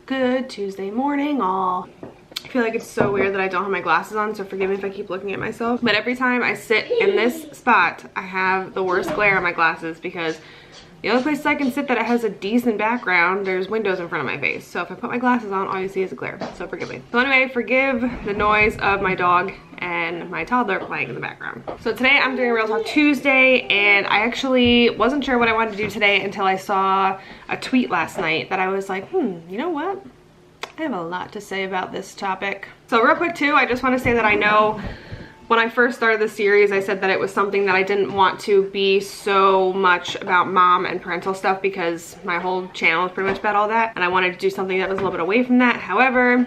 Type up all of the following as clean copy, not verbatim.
Good Tuesday morning, all. I feel like it's so weird that I don't have my glasses on, so forgive me if I keep looking at myself. But every time I sit in this spot, I have the worst glare on my glasses because the only place I can sit that it has a decent background, there's windows in front of my face. So if I put my glasses on, all you see is a glare. So forgive me. So anyway, forgive the noise of my dog and my toddler playing in the background. So today I'm doing a Real Talk Tuesday, and I actually wasn't sure what I wanted to do today until I saw a tweet last night that I was like, you know what? I have a lot to say about this topic. So real quick too, I just want to say that I know when I first started this series, I said that it was something that I didn't want to be so much about mom and parental stuff because my whole channel is pretty much about all that, and I wanted to do something that was a little bit away from that. However,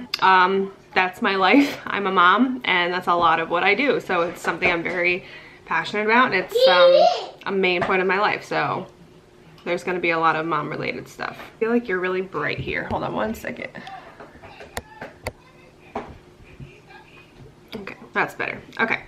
that's my life. I'm a mom, and that's a lot of what I do. So it's something I'm very passionate about, and it's a main point of my life. So there's gonna be a lot of mom related stuff. I feel like you're really bright here. Hold on one second. Okay, that's better. Okay.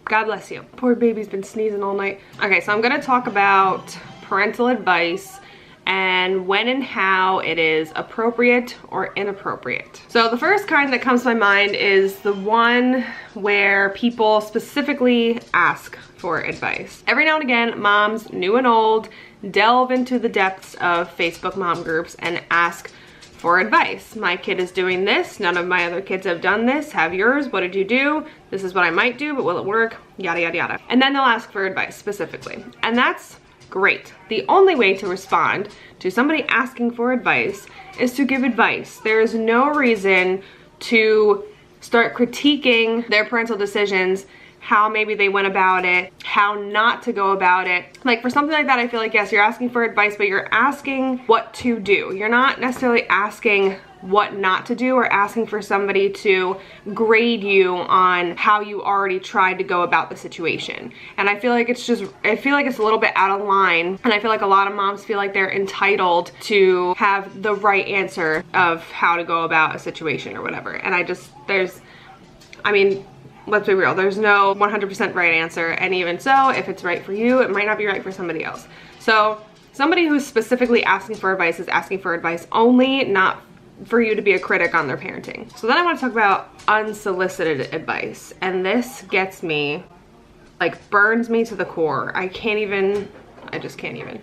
God bless you. Poor baby's been sneezing all night. Okay, so I'm gonna talk about parental advice and when and how it is appropriate or inappropriate. So the first kind that comes to my mind is the one where people specifically ask for advice. Every now and again, moms, new and old, delve into the depths of Facebook mom groups and ask for advice. My kid is doing this. None of my other kids have done this. Have yours? What did you do? This is what I might do, but will it work? Yada, yada, yada. And then they'll ask for advice specifically. And that's great. The only way to respond to somebody asking for advice is to give advice. There is no reason to start critiquing their parental decisions, how maybe they went about it, how not to go about it. Like for something like that, I feel like, yes, you're asking for advice, but you're asking what to do. You're not necessarily asking what not to do or asking for somebody to grade you on how you already tried to go about the situation. And I feel like it's just, I feel like it's a little bit out of line, and I feel like a lot of moms feel like they're entitled to have the right answer of how to go about a situation or whatever. And I just, I mean, let's be real, there's no 100% right answer, and even so, if it's right for you, it might not be right for somebody else. So somebody who's specifically asking for advice is asking for advice only, not for you to be a critic on their parenting. So then I want to talk about unsolicited advice, and this gets me, like, burns me to the core. I just can't even.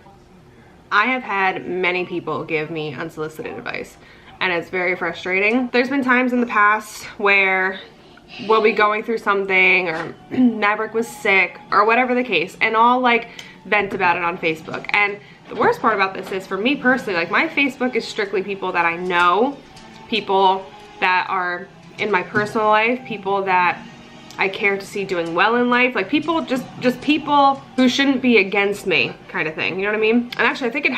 I have had many people give me unsolicited advice, and it's very frustrating. There's been times in the past where we'll be going through something, or Maverick was sick, or whatever the case, and I'll like vent about it on Facebook. And the worst part about this is, for me personally, like my Facebook is strictly people that I know, people that are in my personal life, people that I care to see doing well in life, like people, just people who shouldn't be against me kind of thing, you know what I mean? And actually I think it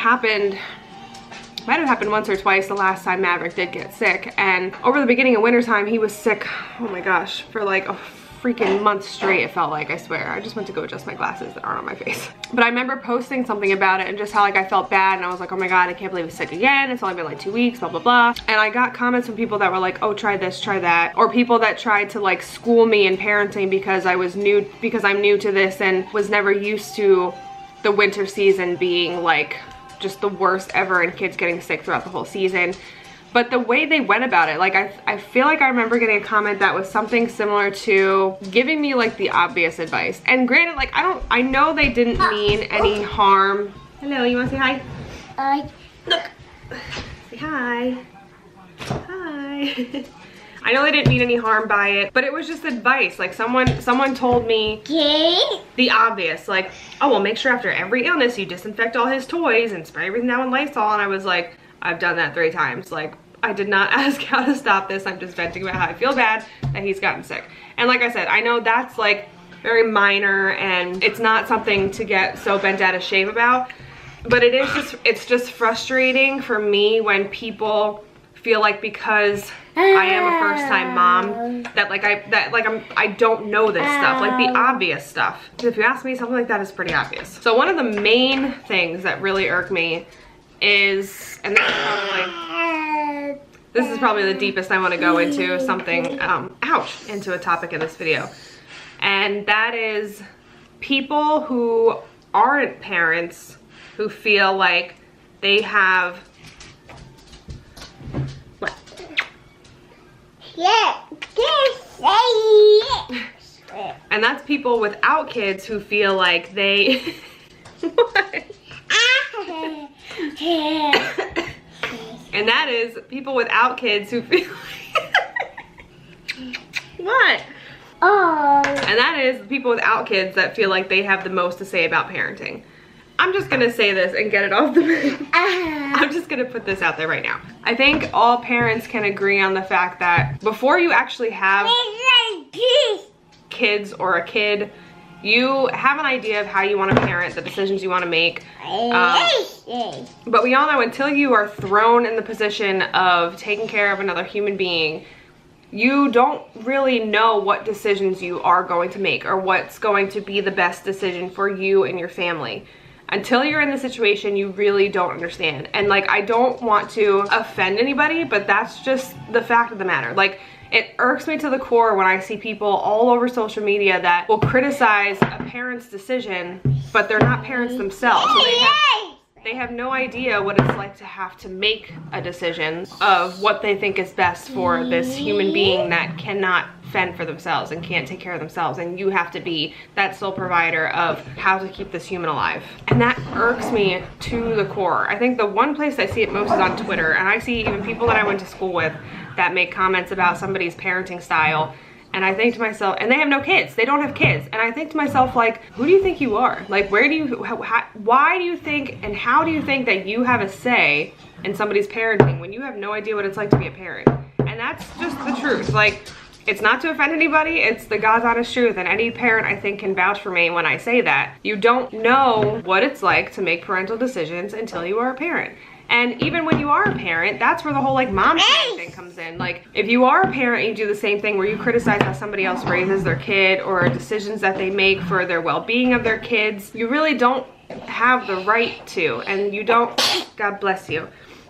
might have happened once or twice the last time Maverick did get sick, and over the beginning of wintertime he was sick, oh my gosh, for like a freaking month straight, it felt like. I swear, I just went to go adjust my glasses that aren't on my face. But I remember posting something about it and just how like I felt bad, and I was like, oh my god, I can't believe he's sick again, it's only been like 2 weeks, blah blah blah. And I got comments from people that were like, oh, try this, try that, or people that tried to like school me in parenting because I'm new to this and was never used to the winter season being like just the worst ever and kids getting sick throughout the whole season. But the way they went about it, like I feel like I remember getting a comment that was something similar to giving me like the obvious advice. And granted, like I know they didn't mean any harm. Hello, you wanna say hi? Hi. Look. Say hi. Hi. I know they didn't mean any harm by it, but it was just advice. Like someone told me the obvious, like, oh, well, make sure after every illness you disinfect all his toys and spray everything down with Lysol. And I was like, I've done that 3 times. Like, I did not ask how to stop this. I'm just venting about how I feel bad that he's gotten sick. And like I said, I know that's like very minor and it's not something to get so bent out of shape about, but it's just frustrating for me when people feel like because I am a first-time mom that I don't know this stuff, like the obvious stuff. If you ask me, something like that is pretty obvious. So one of the main things that really irk me is, and this is probably the deepest I want to go into something, into a topic in this video, and that is people who aren't parents who feel like they have people without kids who feel like they... What? And that is people without kids who feel What? Oh. And that is people without kids that feel like they have the most to say about parenting. I'm just gonna say this and get it off the I'm just gonna put this out there right now. I think all parents can agree on the fact that before you actually have kids or a kid, you have an idea of how you want to parent, the decisions you want to make. But we all know until you are thrown in the position of taking care of another human being, you don't really know what decisions you are going to make or what's going to be the best decision for you and your family. Until you're in the situation, you really don't understand. And like, I don't want to offend anybody, but that's just the fact of the matter. Like, it irks me to the core when I see people all over social media that will criticize a parent's decision, but they're not parents themselves. So they have no idea what it's like to have to make a decision of what they think is best for this human being that cannot fend for themselves and can't take care of themselves, and you have to be that sole provider of how to keep this human alive. And that irks me to the core. I think the one place I see it most is on Twitter, and I see even people that I went to school with that make comments about somebody's parenting style, and I think to myself, and they have no kids, they don't have kids, and I think to myself, like, who do you think you are? Like, where do you, why do you think, and how do you think that you have a say in somebody's parenting when you have no idea what it's like to be a parent? And that's just the truth. Like, it's not to offend anybody, it's the God's honest truth, and any parent I think can vouch for me when I say that. You don't know what it's like to make parental decisions until you are a parent. And even when you are a parent, that's where the whole like mom thing comes in. Like, if you are a parent and you do the same thing where you criticize how somebody else raises their kid or decisions that they make for their well-being of their kids, you really don't have the right to, and you don't, God bless you.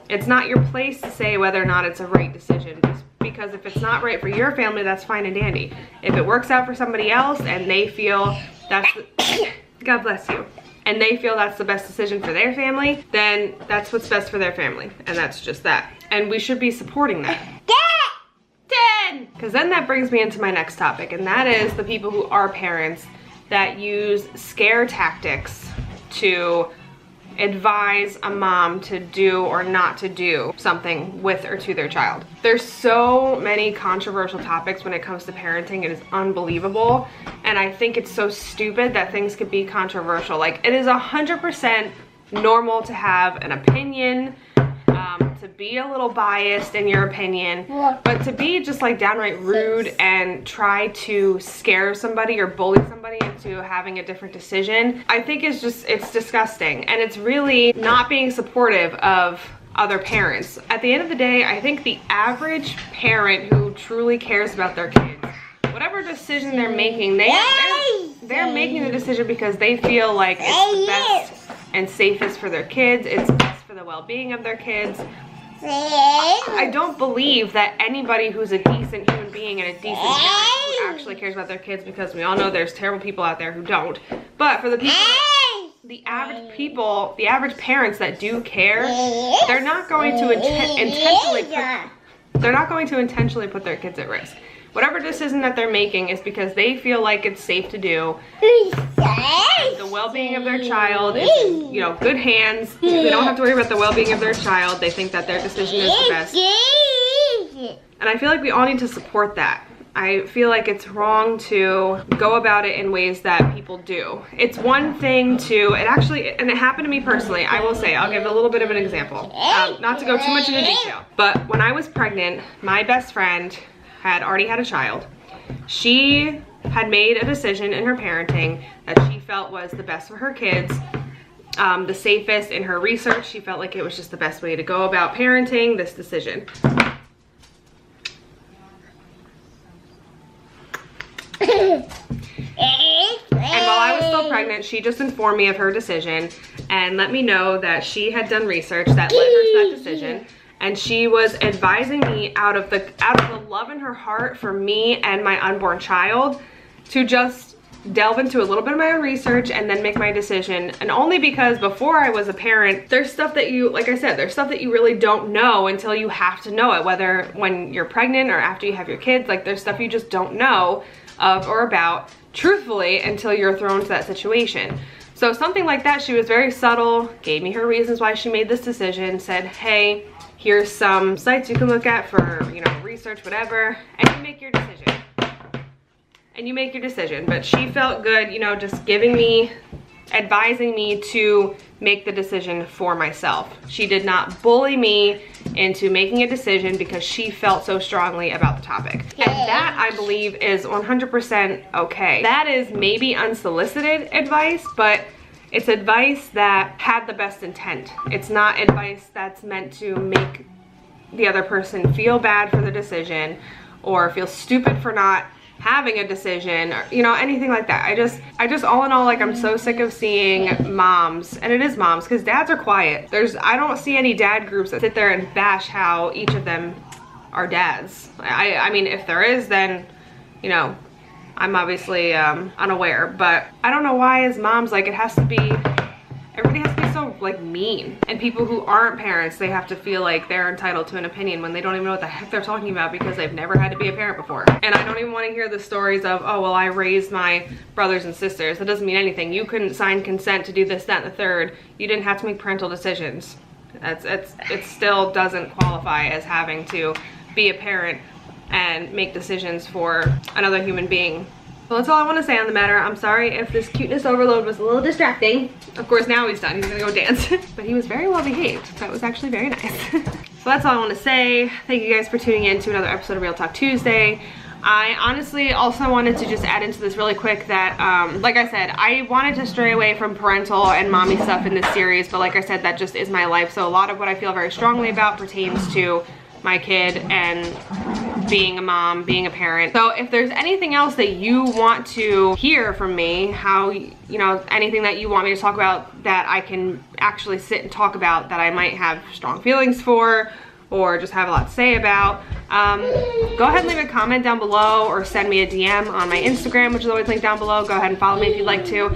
It's not your place to say whether or not it's a right decision, because if it's not right for your family, that's fine and dandy. If it works out for somebody else and they feel that's, God bless you, and they feel that's the best decision for their family, then that's what's best for their family, and that's just that. And we should be supporting that. Because then that brings me into my next topic, and that is the people who are parents that use scare tactics to advise a mom to do or not to do something with or to their child. There's so many controversial topics when it comes to parenting. It is unbelievable, and I think it's so stupid that things could be controversial. Like, it is 100% normal to have an opinion, to be a little biased in your opinion, but to be just like downright rude and try to scare somebody or bully somebody into having a different decision, I think is just, it's disgusting, and it's really not being supportive of other parents. At the end of the day, I think the average parent who truly cares about their kids, whatever decision they're making, they're making the decision because they feel like it's the best and safest for their kids, it's best for the well-being of their kids. I don't believe that anybody who's a decent human being and a decent parent who actually cares about their kids, because we all know there's terrible people out there who don't, but for the people the average people, the average parents that do care, they're not going to intentionally put their kids at risk. Whatever decision that they're making is because they feel like it's safe to do. The well-being of their child is in, you know, good hands. They don't have to worry about the well-being of their child. They think that their decision is the best. And I feel like we all need to support that. I feel like it's wrong to go about it in ways that people do. It's one thing to, and it happened to me personally, I will say, I'll give a little bit of an example. Not to go too much into detail, but when I was pregnant, my best friend had already had a child. She had made a decision in her parenting that she felt was the best for her kids, the safest. In her research, she felt like it was just the best way to go about parenting this decision. And while I was still pregnant, she just informed me of her decision and let me know that she had done research that led her to that decision. And she was advising me out of the love in her heart for me and my unborn child to just delve into a little bit of my own research and then make my decision. And only because before I was a parent, there's stuff that you, like I said, there's stuff that you really don't know until you have to know it, whether when you're pregnant or after you have your kids. Like, there's stuff you just don't know of or about truthfully until you're thrown to that situation. So something like that, she was very subtle, gave me her reasons why she made this decision, said, hey, here's some sites you can look at for, you know, research, whatever, and you make your decision. And you make your decision. But she felt good, you know, just giving me, advising me to make the decision for myself. She did not bully me into making a decision because she felt so strongly about the topic. And that, I believe, is 100% okay. That is maybe unsolicited advice, but it's advice that had the best intent. It's not advice that's meant to make the other person feel bad for the decision or feel stupid for not having a decision, or, you know, anything like that. I just all in all, like, I'm so sick of seeing moms, and it is moms, because dads are quiet. I don't see any dad groups that sit there and bash how each of them are dads. I mean, if there is, then, you know, I'm obviously unaware, but I don't know why as moms, like, it has to be, everybody has to be so, like, mean. And people who aren't parents, they have to feel like they're entitled to an opinion when they don't even know what the heck they're talking about because they've never had to be a parent before. And I don't even want to hear the stories of, oh, well, I raised my brothers and sisters. That doesn't mean anything. You couldn't sign consent to do this, that, and the third. You didn't have to make parental decisions. It still doesn't qualify as having to be a parent and make decisions for another human being. Well, that's all I want to say on the matter. I'm sorry if this cuteness overload was a little distracting. Of course, now he's done. He's gonna go dance. But he was very well behaved. That was actually very nice. So that's all I want to say. Thank you guys for tuning in to another episode of Real Talk Tuesday. I honestly also wanted to just add into this really quick that, like I said, I wanted to stray away from parental and mommy stuff in this series, but like I said, that just is my life. So a lot of what I feel very strongly about pertains to my kid and being a mom, being a parent. So if there's anything else that you want to hear from me, how, you know, anything that you want me to talk about that I can actually sit and talk about that I might have strong feelings for or just have a lot to say about, go ahead and leave a comment down below or send me a DM on my Instagram, which is always linked down below. Go ahead and follow me if you'd like to,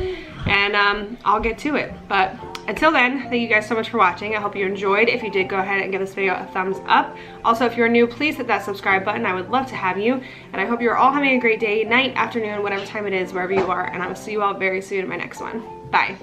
and I'll get to it. But until then, thank you guys so much for watching. I hope you enjoyed. If you did, go ahead and give this video a thumbs up. Also, if you're new, please hit that subscribe button. I would love to have you. And I hope you're all having a great day, night, afternoon, whatever time it is, wherever you are. And I will see you all very soon in my next one. Bye.